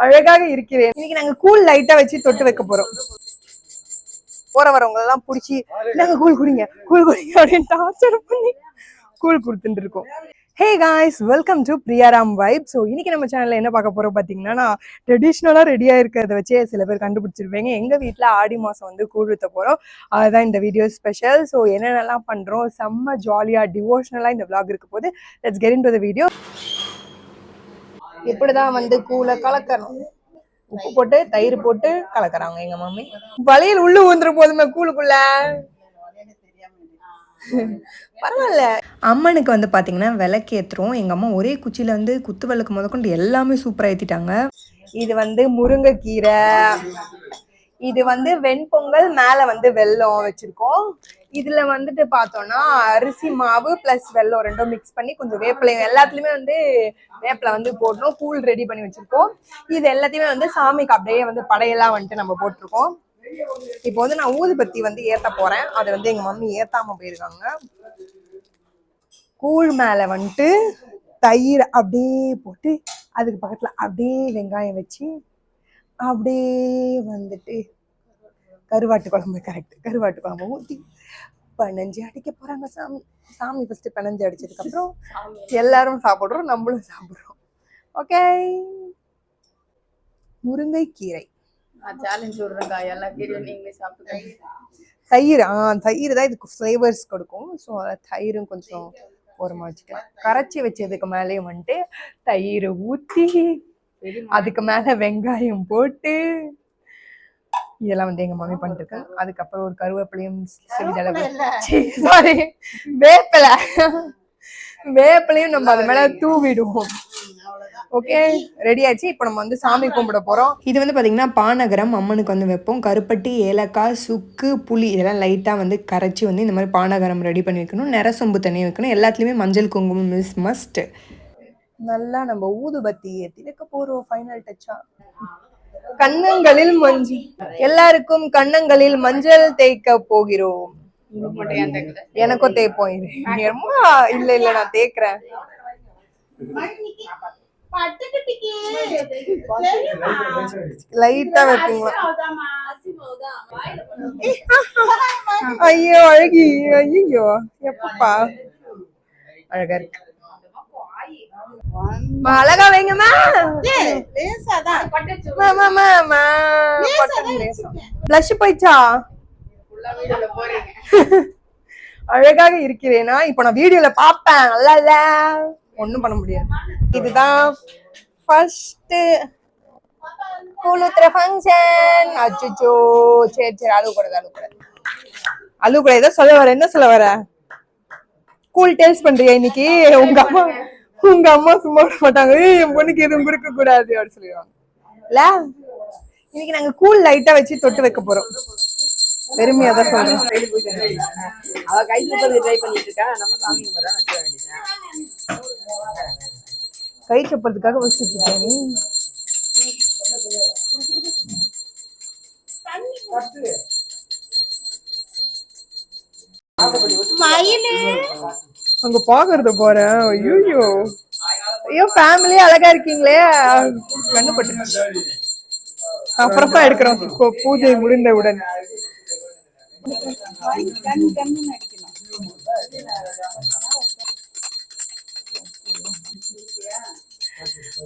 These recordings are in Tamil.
அழகாக இருக்கிறேன். இன்னைக்கு நாங்க கூல் லைட்டா வச்சு தொட்டு வைக்க போறோம். போற வரவங்க எல்லாம் புடிச்சு நாங்க கூல் குடிங்க அப்படின்னு டார்ச்சர் பண்ணி கூல் கொடுத்துட்டு இருக்கோம். Hey guys, welcome to Priyaram vibe. So இன்னைக்கு நம்ம சேனல்ல என்ன பார்க்க போறோம் பார்த்தீங்கன்னா, நான் ட்ரெடிஷ்னலா ரெடியா இருக்கிறத வச்சே சில பேர் கண்டுபிடிச்சிருப்பீங்க. எங்க வீட்டில் ஆடி மாசம் வந்து கூழ் ஊத்த போறோம். அதுதான் இந்த வீடியோ ஸ்பெஷல். ஸோ என்னென்னலாம் பண்றோம், செம்ம ஜாலியா டிவோஷனலா இந்த விளாக் இருக்க போது. Let's get into the video. இப்படிதான் வந்து கூழை கலக்கணும். உப்பு போட்டு தயிர் போட்டு கலக்குறாங்க எங்க மம்மி. வளையல் உள்ள ஊந்துற போதுமே கூழுக்குள்ள. பரவாயில்ல. அம்மனுக்கு வந்து பாத்தீங்கன்னா விளக்கு ஏத்துறோம். எங்க அம்மா ஒரே குச்சியில வந்து குத்து விளக்கு முதற்கொண்டு எல்லாமே சூப்பரா ஏத்திட்டாங்க. இது வந்து முருங்கைக்கீரை, இது வந்து வெண்பொங்கல், மேல வந்து வெல்லம் வச்சிருக்கோம். இதுல வந்துட்டு பார்த்தோம்னா அரிசி மாவு பிளஸ் வெல்லம் ரெண்டும் மிக்ஸ் பண்ணி கொஞ்சம் வேப்பிலையும், எல்லாத்துலயுமே வந்து வேப்பிலை வந்து போடணும். கூழ் ரெடி பண்ணி வச்சிருக்கோம். இது எல்லாத்தையுமே வந்து சாமிக்கு அப்படியே வந்து படையெல்லாம் வந்துட்டு நம்ம போட்டிருக்கோம். இப்போ வந்து நான் ஊதுபத்தி வந்து ஏத்த போறேன். அதை வந்து எங்க மம்மி ஏத்தாம போயிருக்காங்க. கூழ் மேல வந்துட்டு தயிர் அப்படியே போட்டு அதுக்கு பக்கத்துல அப்படியே வெங்காயம் வச்சு அப்படியே வந்துட்டு கருவாட்டு குழம்பு, கரெக்ட், கருவாட்டு குழம்பு ஊற்றி பனஞ்சு அடிக்க போறாங்க சாமி. சாமி ஃபர்ஸ்ட் பனஞ்சு அடிச்சதுக்கு அப்புறம் எல்லாரும் சாப்பிடுறோம், நம்மளும் சாப்பிடுறோம். ஓகே. முருங்கைக்கீரை தயிர், தயிர் தான் இதுக்கு ஃப்ளேவர்ஸ் கொடுக்கும். ஸோ தயிரும் கொஞ்சம் ஓரமா வச்சுக்கலாம். கரைச்சி வச்சதுக்கு மேலேயும் வந்துட்டு தயிர் ஊற்றி அதுக்கு மேல வெங்காயம் போட்டு இதெல்லாம் வந்து எங்க மம்மி பண்ணிட்டு. அதுக்கப்புறம் ஒரு கருவேப்பிலையும் சிறிதளவு, சாரி வேப்பிலையும் நம்ம அது மேல தூவிடுவோம். ஓகே, ரெடி ஆச்சு. இப்போ நம்ம வந்து சாமி கும்பிட போறோம். இது வந்து பாத்தீங்கன்னா பானகரம் அம்மனுக்கு வந்து வைப்போம். கருப்பட்டி, ஏலக்காய், சுக்கு, புளி இதெல்லாம் லைட்டா வந்து கரைச்சி வந்து இந்த மாதிரி பானகரம் ரெடி பண்ணி வைக்கணும். நிறசொம்பு தண்ணி வைக்கணும். எல்லாத்துலயுமே மஞ்சள் குங்குமம் இஸ் மஸ்ட். நல்லா நம்ம ஊதுபத்தி ஏத்தி வைக்க போறோம். ஃபைனல் டச்சா கண்ணங்களில் மஞ்சள், எல்லாருக்கும் கண்ணங்களில் மஞ்சள் தேய்க்க போகிறோம். எனக்கும் தேய்ப்போம். இது இல்ல இல்ல நான் தேய்க்கிறேன். லைட்டா வைப்பீங்களா? ஐயோ அழகி, ஐயோ எப்பப்பா அழகா இருக்கு. அழகா வைங்கம்மா. பிளஷ் போயிச்சா? அழகாக இருக்கிறேனா? இப்ப நான் வீடியோல பாப்பேன். நல்லா இல்ல, ஒண்ணும் பண்ண முடியாது. இதுதான் ஃபர்ஸ்ட் கூழ் ஊத்துற ஃபங்க்ஷன். அச்சோ, சரி சரி, அழுவ கூடாது. ஏதோ சொல்ல வர, என்ன சொல்ல வர? கூல் டேஸ்ட் பண்றியா இன்னைக்கு? உங்க அம்மா சும்மா விட மாட்டாங்க. என் பொண்ணுக்கு எதுவும் கொடுக்க கூடாது அப்படின்னு சொல்லிடுவாங்க இல்ல. இன்னைக்கு நாங்க கூல் லைட்டா வச்சு தொட்டு வைக்க போறோம். பெருமையா தான் சொல்றேன். அவ கை சப்பல் ட்ரை பண்ணிட்டு இருக்கா. நம்ம சாமி கும்பிட வச்ச வேண்டியது. கை சப்பறதுக்காக வச்சிட்டு இருக்கேன் நீ. அங்க பாக்குறத போறேன். ஐயோ ஐயோ, ஃபேமிலியா அழகா இருக்கீங்களே. கண்ணுப்பட்டு அப்புறமா எடுக்கிறோம் பூஜை முடிந்தவுடன்.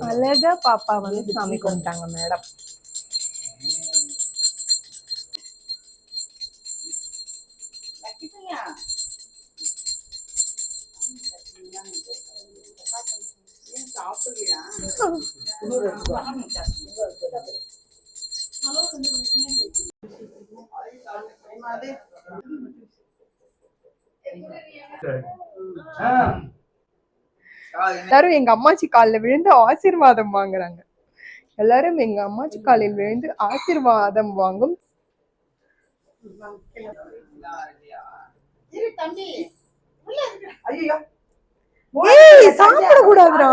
அழகா பாப்பா வந்து சாமி கும்பிட்டாங்க மேடம். எல்லாரும் எங்க அம்மாச்சி காலில் விழுந்து ஆசீர்வாதம் வாங்குறாங்க. எல்லாரும் எங்க அம்மாச்சி காலில் விழுந்து ஆசீர்வாதம் வாங்கும். சாப்பிட கூடாதுடா.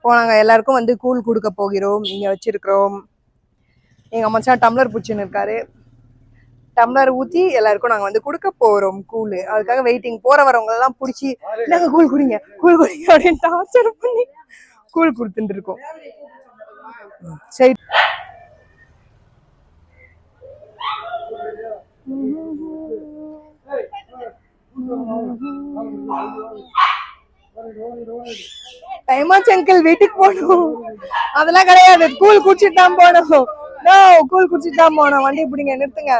போனாங்க. எல்லாருக்கும் வந்து கூழ் கொடுக்க போகிறோம். இங்க வச்சிருக்கிறோம். எங்க மச்சான் டம்ளர் பூச்சின்னு இருக்காரு. டம்ளர் ஊற்றி எல்லாருக்கும் நாங்கள் வந்து கொடுக்க போகிறோம் கூழ். அதுக்காக வெயிட்டிங். போகிற வரவங்க எல்லாம் பிடிச்சி நாங்கள் கூழ் குடிங்க அப்படின்னு டார்ச்சர் பண்ணி கூழ் கொடுத்துட்டு இருக்கோம். சரி, டைமாச்சு அங்கிள், வீட்டுக்கு போகணும். அதெல்லாம் கிடையாது, கூழ் குடிச்சிட்டு தான் போகணும். கூழ் குடிச்சிட்டு தான் போகணும். வண்டி பிடிங்க, நிறுத்துங்க.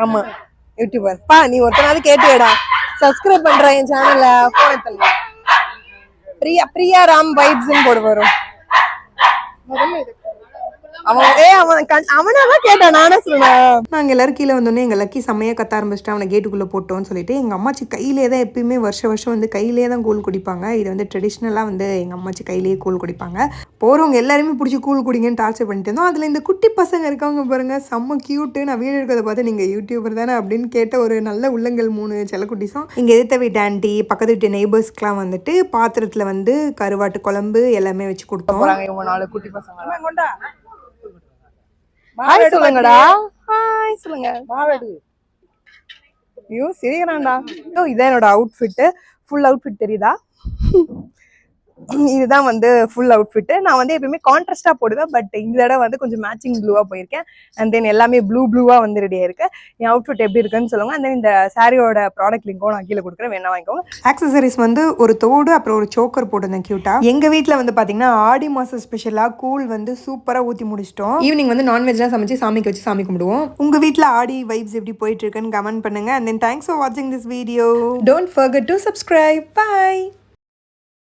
ஆமா, யூடியூபர் பா. நீ ஒருத்தனாவது கேட்டியடா, சப்ஸ்கிரைப் பண்ற என் சேனல்ல. போன் எடுத்துங்க. பிரியா ராம் வைப்ஸ்ன்னு போடு வரும். அவனாதான் கேட்டான், நானே சொன்னேன். நாங்க எல்லாரும் கீழே வந்தோடனே எங்க லக்கி செம்மையா கத்த ஆரம்பிச்சிட்டு அவனை கேட்டுக்குள்ள போட்டோம்னு சொல்லிட்டு, எங்க அம்மாச்சி கையிலே தான் எப்பயுமே வருஷம் வந்து கையிலே தான் கூழ் குடிப்பாங்க. இது வந்து ட்ரெடிஷ்னலா வந்து எங்க அம்மாச்சி கையிலேயே கூழ் குடிப்பாங்க. போறவங்க எல்லாருமே பிடிச்சி கூழ் குடிங்கன்னு டார்ச்சர் பண்ணிட்டு இருந்தோம். அதுல இந்த குட்டி பசங்க இருக்காங்க பாருங்க, செம்ம கியூட்டு. நான் வீடியோ எடுக்கிறத பார்த்து நீங்க யூடியூபர் தானே அப்படின்னு கேட்ட ஒரு நல்ல உள்ளங்கள் 3 செல்லக்குட்டிஸும். இங்க எதிர்த்த வீட்டு ஆண்டி, பக்கத்து வீட்டு நெய்பர்ஸ்க்குலாம் வந்துட்டு பாத்திரத்துல வந்து கருவாட்டு குழம்பு எல்லாமே வச்சு கொடுத்தோம். இவங்க 4 குட்டி பசங்க. ஹாய் சொல்லுங்கடா. ஹாய் சொல்லுங்க. ஐயோ சிரிக்கிறான்டா. இதான் என்னோட அவுட்ஃபிட். ஃபுல் அவுட்ஃபிட் தெரியுதா? இதுதான் வந்து ஃபுல் அவுட்ஃபிட். நான் வந்து எப்பயுமே கான்ட்ராஸ்டா போடுவேன். பட் இந்த தடவை வந்து கொஞ்சம் மேட்சிங் ப்ளூவா போயிருக்கேன். அண்ட் தென் எல்லாமே ப்ளூவா வந்து ரெடியா இருக்கு. என் அவுட்ஃபிட் எப்படி இருக்குன்னு சொல்லுங்க. அண்ட் தென் இந்த சாரியோட ப்ராடக்ட் லிங்கும் நான் கீழே கொடுக்குறேன், வேணா வாங்கிக்கோங்க. ஆக்சசரிஸ் வந்து ஒரு தோடு, அப்புறம் ஒரு சோக்கர் போட்டிருந்தேன் கியூட்டா. எங்க வீட்டில் வந்து பாத்தீங்கன்னா ஆடி மாசம் ஸ்பெஷலா கூழ் வந்து சூப்பரா ஊத்தி முடிச்சிட்டோம். ஈவினிங் வந்து நான்வெஜ்லாம் சமைச்சு சாமிக்கு வச்சு சாமி கும்பிடுவோம். உங்க வீட்டில் ஆடி வைப்ஸ் எப்படி போயிட்டு இருக்குன்னு கமெண்ட் பண்ணுங்க. அண்ட் தென் தேங்க்ஸ் ஃபார் வாட்சிங் this video. Don't forget to subscribe. By.